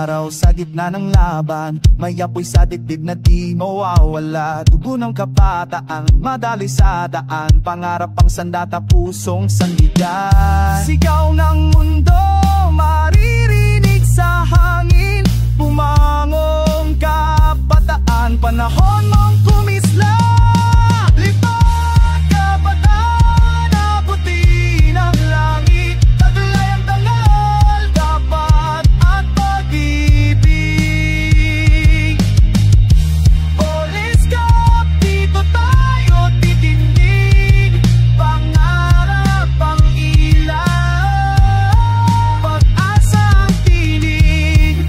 araw sa gitna ng laban, may apoy sa dibdib na di mawawala. Dugo ng kabataan, madali sa daan, pangarap ang sandata, pusong sandigan. Sigaw ng mundo, maririnig sa hangin, bumangong kabataan, panahon mong kumisla. Lipat kabataan, abutin ang langit, taglay ang dangal, dapat at pag-ibig. Police Cup, dito tayo titindig, pangarap ang ilaw, pag-asa ang tinig.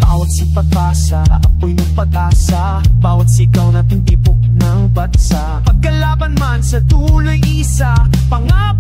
Bawat sipat pasa, apoy ng pag-asa, bawat sigaw nating tibok ng bansa. Pagkalaban man sa tuloy isa, pangako